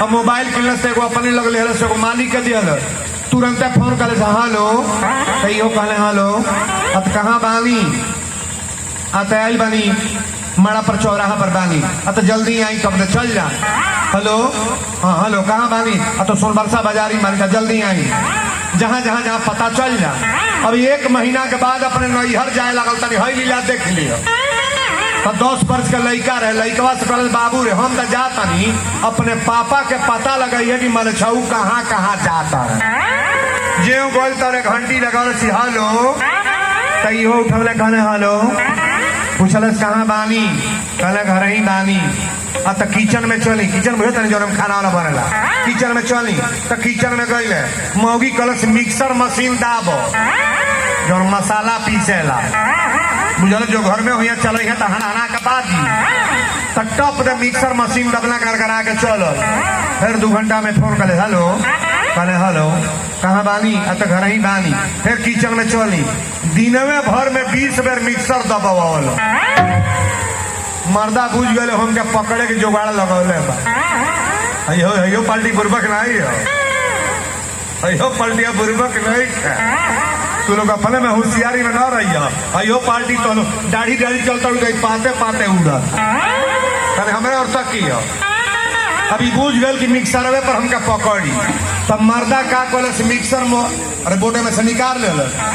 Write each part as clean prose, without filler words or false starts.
अब मोबाइल किनल से एगो अपने लगल है से एगो मालिक के दियल तुरंत फोन करे हेलो कहियो कहले हेलो अब कहाँ बानी आयल बानी माड़ा पर चौराहा पर बानी तो जल्दी आई कब चल जा हेलो हाँ हेलो कहाँ बानी तो सोनबरसा बाजारी मानी जल्दी आई जहाँ जहाँ जहाँ पता चल जा। अब 1 महीना के बाद अपने नैहर जाए लगल तनी हई लीला देख लियो तो 10 वर्ष का लड़का रहे लड़कवा से कहल बाबू रे हम तो जाता नहीं अपने पापा के पता लगाइए कि मलछऊ कहाँ कहाँ जाता है जे गोल तारे घंटी लगा हेलो तो उठौले कहने हेलो पूछल कहाँ बानी कहले घर ही बानी तो किचन में चली किचन में जो खाना वाला बनेला किचन में चली तो किचन में गई मौगी कलश मिक्सर मशीन दाबो जो मसाला पीसेला बुझल जो घर में हुआ चल है तो हना के बाद तो टप दे मिक्सर मशीन दबला कर करा के चलो फिर 2 घंटा में फोन करे हेलो कहले हेलो कहाँ बानी तो घर ही बानी फिर किचन में चली दिनवे भर में 20 बेर मिक्सर दबावल मर्दा बुझ गए हम के पकड़े के जुगाड़ लगौले अयो पलटी बुर्बक नहीं अयो पलटिया बुर्बक नहीं तू लोग अपने में होशियारी में न रही अयो पार्टी तो दाढ़ी चलता पाते पाते उड़त हमें और तक की अभी बुझ गए कि मिक्सरवे पर हमका पकड़ी तब मर्दा का कहल से मिक्सर अरे बोटे में से निकाल ले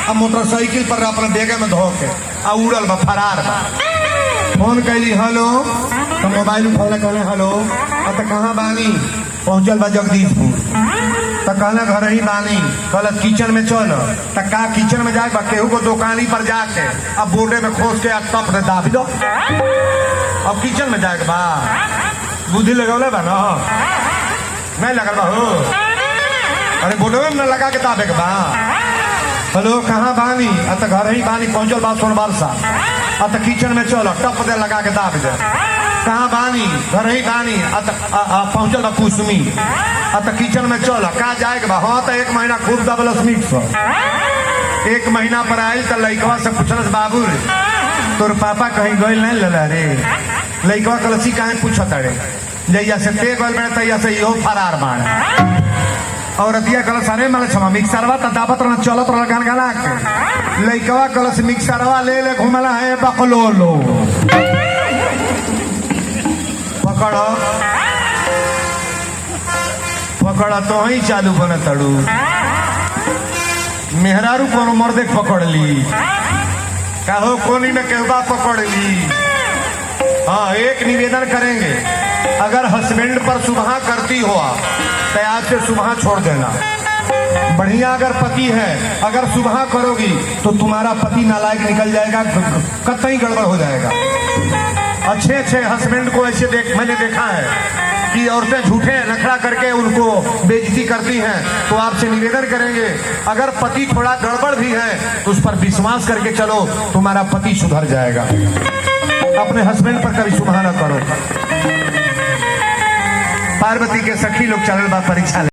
अब मोटरसाइकिल पर अपने बेगे में धो के आ उड़ल बा फरार बा फोन कैली हेलो तो मोबाइल उठौले कहले हेलो तो कहाँ बानी पहुंचल बा जगदीशपुर तो कहले घर ही बानी कहल किचन में चल तो का किचन में जाए केहू को दुकानी पर जाके अब बोटे में खोस के टप दे दाबी दो अब किचन में जाए बा बुद्धि लगौले बा ना नहीं लगल बा हो अरे बोटे में न लगा के दाबे के बा हेलो कहाँ बानी तो घर ही बानी पहुंचल बा सोनबरसा तो किचन में चलो टप दे लगा के दाब दे कहाँ बानी घर ही बानी पहुंचल बा कुसमी तो किचन में चलो कहा जाएगा बा हाँ तो 1 महीना खूब दबलस मिक्स 1 महीना पर आयल तो लड़कवा से पूछलस बाबू रे तोर पापा कहीं गए नहीं लला रे लड़कवा कलसी कहीं पूछत रे जैया से ते गल में तैया से इहो फरार मार और अतिया कलश अरे माले क्षमा मिक्सरवा तो दाबत रहना चलत रहा गान गाना के लड़कवा कलश मिक्सरवा ले घूमला है बकलोलो पकड़ो पकड़ा तो ही चालू बने तड़ू मेहरारू कोनो मर्दे पकड़ ली कहो कोनी में कहवा पकड़ ली। हाँ एक निवेदन करेंगे अगर हस्बैंड पर सुबह करती हो तो आज से सुबह छोड़ देना बढ़िया अगर पति है अगर सुबह करोगी तो तुम्हारा पति नालायक निकल जाएगा कतई गड़बड़ हो जाएगा। अच्छे हस्बैंड को ऐसे मैंने देखा है कि औरतें झूठे नखरा करके उनको बेइज्जती करती हैं तो आपसे निवेदन करेंगे अगर पति थोड़ा गड़बड़ भी है तो उस पर विश्वास करके चलो तुम्हारा पति सुधर जाएगा। अपने हस्बैंड पर कभी सुबह न करो। पार्वती के सखी लोग चल बा परीक्षा